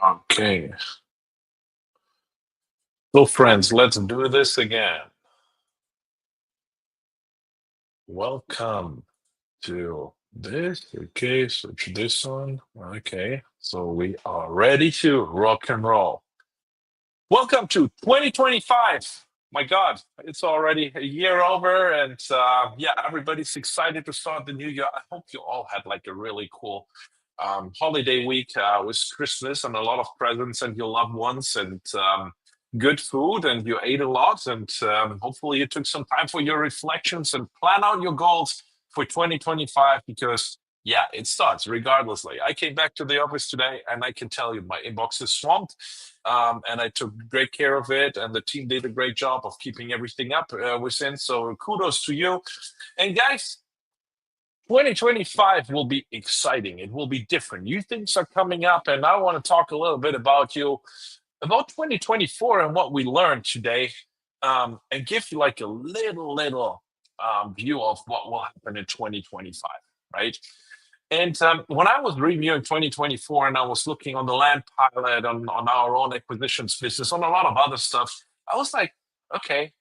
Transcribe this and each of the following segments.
Okay. So, friends, let's do this again. Welcome to this. Okay, switch this on. Okay, so we are ready to rock and roll. Welcome to 2025. My God, it's already a year over, and yeah, everybody's excited to start the new year. I hope you all had like a really cool holiday week with Christmas and a lot of presents and your loved ones and good food, and you ate a lot, and hopefully you took some time for your reflections and plan out your goals for 2025 because yeah, it starts regardlessly. I came back to the office today and I can tell you my inbox is swamped, and I took great care of it, and the team did a great job of keeping everything up within. So kudos to you. And guys, 2025 will be exciting. It will be different. New things are coming up, and I want to talk a little bit about 2024 and what we learned today, and give you like a little view of what will happen in 2025, right? And when I was reviewing 2024 and I was looking on the land pilot, on our own acquisitions business, on a lot of other stuff, I was like, okay,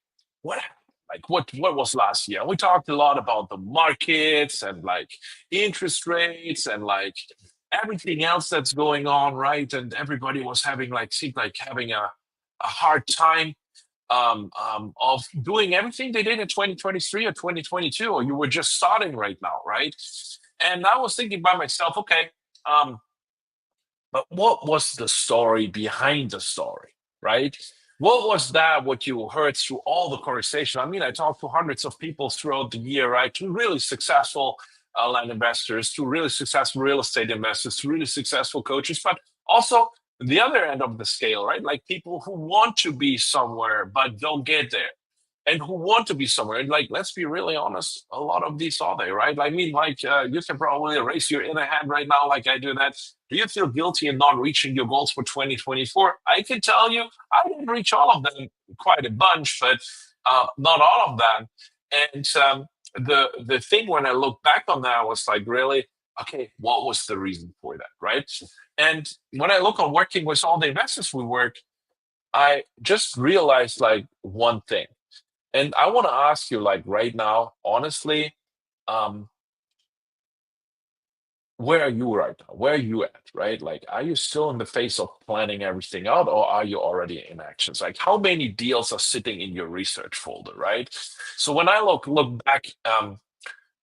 what like what was last year? We talked a lot about the markets and like interest rates and like everything else that's going on, right? And everybody was having like seemed like having a hard time of doing everything they did in 2023 or 2022, or you were just starting right now, right? And I was thinking by myself, okay, um, but what was the story behind the story, right? What was that what you heard through all the conversation? I mean, I talked to hundreds of people throughout the year, right? To really successful land investors, to really successful real estate investors, to really successful coaches, but also the other end of the scale, right? Like people who want to be somewhere but don't get there, and who want to be somewhere. And like, let's be really honest, a lot of these are there, right? I mean, like, you can probably raise your inner hand right now, like I do that. Do you feel guilty in not reaching your goals for 2024? I can tell you, I didn't reach all of them, quite a bunch, but not all of them. And the thing when I look back on that was like, really, okay, what was the reason for that, right? And when I look on working with all the investors we work, I just realized like one thing, and I want to ask you, like right now, honestly, um, where are you right now? Where are you at, right? Like, are you still in the phase of planning everything out, or are you already in actions? Like, how many deals are sitting in your research folder, right? So when I look back,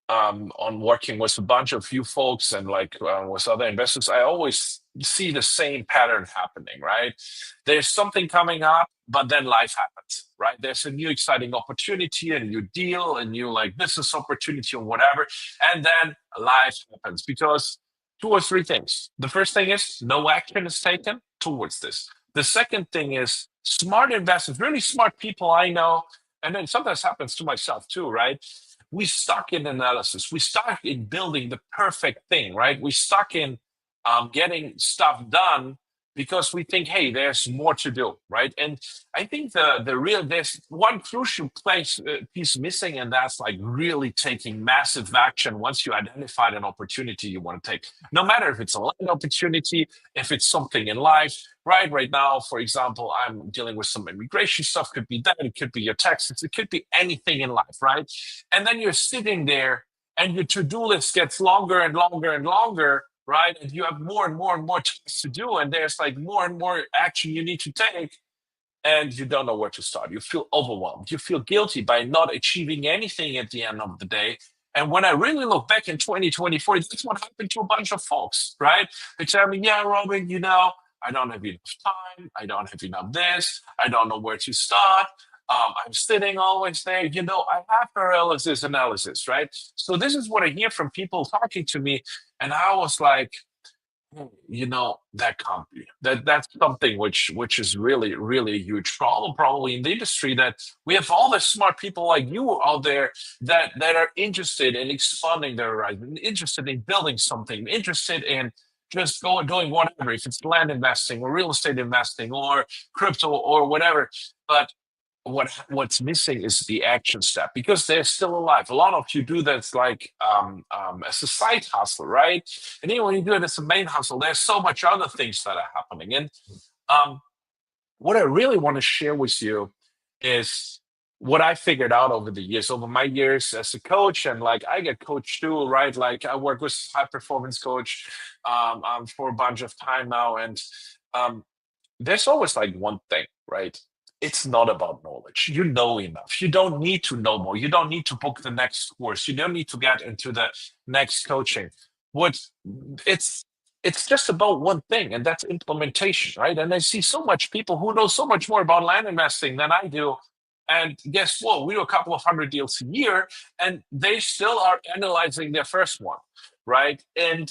on working with a bunch of you folks and like with other investors, I always see the same pattern happening, right? There's something coming up, but then life happens, right? There's a new exciting opportunity, a new deal, a new like business opportunity or whatever. And then life happens because two or three things. The first thing is no action is taken towards this. The second thing is smart investors, really smart people I know, and then sometimes happens to myself too, right? We stuck in analysis. We stuck in building the perfect thing, right? We stuck in getting stuff done because we think, hey, there's more to do, right? And I think the real there's one crucial piece missing, and that's like really taking massive action once you identified an opportunity you want to take. No matter if it's a land opportunity, if it's something in life, right? Right now, for example, I'm dealing with some immigration stuff. Could be that. It could be your taxes. It could be anything in life, right? And then you're sitting there and your to-do list gets longer and longer and longer, right? And you have more and more and more tasks to do, and there's like more and more action you need to take, and you don't know where to start. You feel overwhelmed. You feel guilty by not achieving anything at the end of the day. And when I really look back in 2024, that's what happened to a bunch of folks, right? They tell me, yeah, Robin, I don't have enough time. I don't have enough this. I don't know where to start. I'm sitting always there. I have analysis, right? So this is what I hear from people talking to me. And I was like, that can't be. That's something which is really a huge problem probably in the industry, that we have all the smart people like you out there that are interested in expanding their horizon, interested in building something, interested in just going doing whatever, if it's land investing or real estate investing or crypto or whatever. But what's missing is the action step because they're still alive. A lot of you do that's like as a side hustle, right? And even when you do it as a main hustle, there's so much other things that are happening. And um, what I really want to share with you is what I figured out over the years, over my years as a coach, and like I get coached too, right? Like I work with high performance coach for a bunch of time now, and um, there's always like one thing, right? It's not about knowledge. You know enough. You don't need to know more. You don't need to book the next course. You don't need to get into the next coaching. What it's it's just about one thing, and that's implementation, right? And I see so much people who know so much more about land investing than I do. And guess what? We do a couple of hundred deals a year, and they still are analyzing their first one, right? And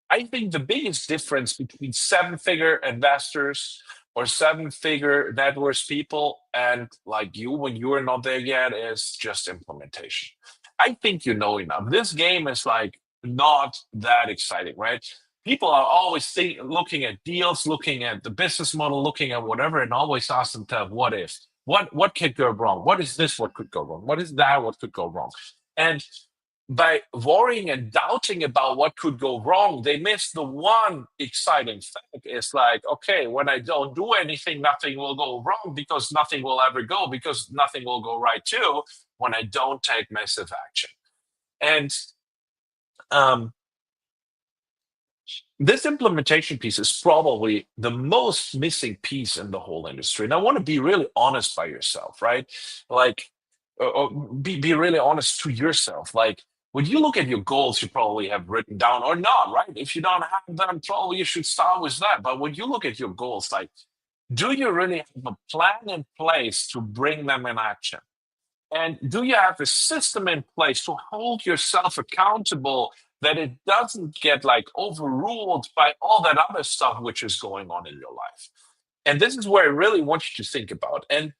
I think the biggest difference between seven-figure investors or seven-figure net worth people and like you when you are not there yet is just implementation. I think you know enough. This game is like not that exciting, right? People are always looking at deals, looking at the business model, looking at whatever, and always ask themselves, "What if? What could go wrong? What is this? What could go wrong? What is that? What could go wrong?" And by worrying and doubting about what could go wrong, they miss the one exciting fact. It's like, okay, when I don't do anything, nothing will go wrong because nothing will ever go, because nothing will go right too when I don't take massive action. And um, this implementation piece is probably the most missing piece in the whole industry. And I want to be really honest by yourself, right? Like, be really honest to yourself. Like, when you look at your goals, you probably have written down or not, right? If you don't have them, probably you should start with that. But when you look at your goals, like, do you really have a plan in place to bring them in action? And do you have a system in place to hold yourself accountable that it doesn't get like overruled by all that other stuff which is going on in your life? And this is where I really want you to think about. And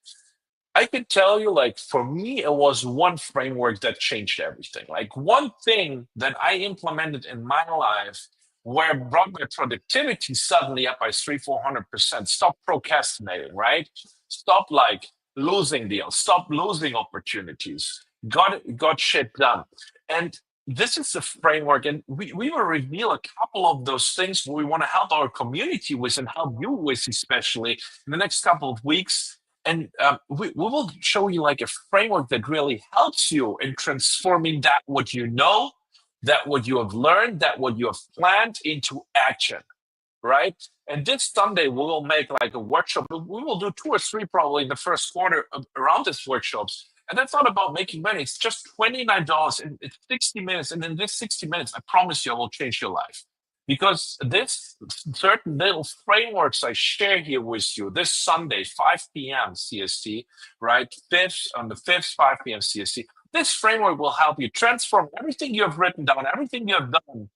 I can tell you, like, for me, it was one framework that changed everything. Like, one thing that I implemented in my life where brought my productivity suddenly up by 400%. Stop procrastinating, right? Stop like losing deals, stop losing opportunities, got shit done. And this is the framework, and we will reveal a couple of those things we want to help our community with and help you with, especially in the next couple of weeks. And we will show you like a framework that really helps you in transforming that what you know, that what you have learned, that what you have planned into action, right? And this Sunday we will make like a workshop. We will do two or three probably in the first quarter around these workshops. And that's not about making money. It's just $29 and it's 60 minutes. And in this 60 minutes, I promise you, I will change your life. Because this certain little frameworks I share here with you this Sunday, 5 p.m. CST, right? On the 5th, 5 p.m. CST. This framework will help you transform everything you have written down, everything you have done,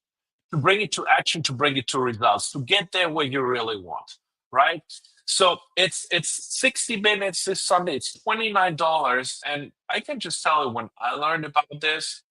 to bring it to action, to bring it to results, to get there where you really want, right? So it's 60 minutes this Sunday. It's $29, and I can just tell you when I learned about this,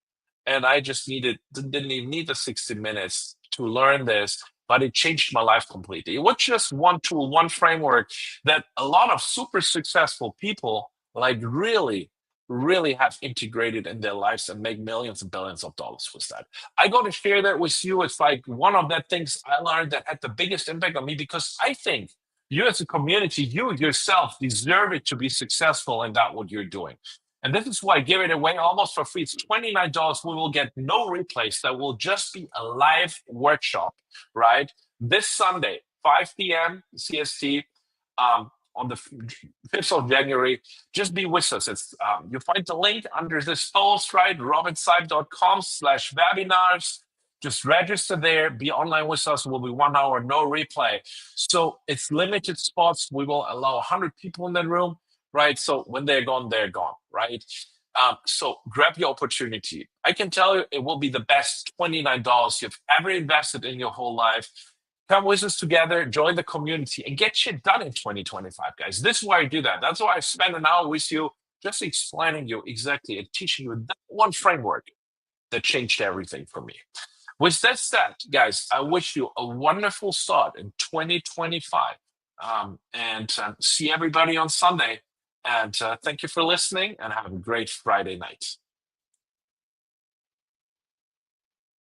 and I just didn't even need the 60 minutes to learn this, but it changed my life completely. It was just one tool, one framework that a lot of super successful people like really have integrated in their lives and make millions and billions of dollars with that. I got to share that with you. It's like one of the things I learned that had the biggest impact on me, because I think you as a community, you yourself deserve it to be successful in that what you're doing. And this is why I give it away almost for free. It's $29. We will get no replays. That will just be a live workshop, right? This Sunday, 5 p.m. CST, on the 5th of January. Just be with us. It's you find the link under this post, right? robinsype.com/webinars. Just register there, be online with us. It will be 1 hour, no replay. So it's limited spots. We will allow 100 people in the room, right? So when they're gone, right? So grab your opportunity. I can tell you it will be the best $29 you've ever invested in your whole life. Come with us together, join the community, and get shit done in 2025, guys. This is why I do that. That's why I spend an hour with you just explaining you exactly and teaching you that one framework that changed everything for me. With that said, guys, I wish you a wonderful start in 2025. And see everybody on Sunday. And thank you for listening and have a great Friday night.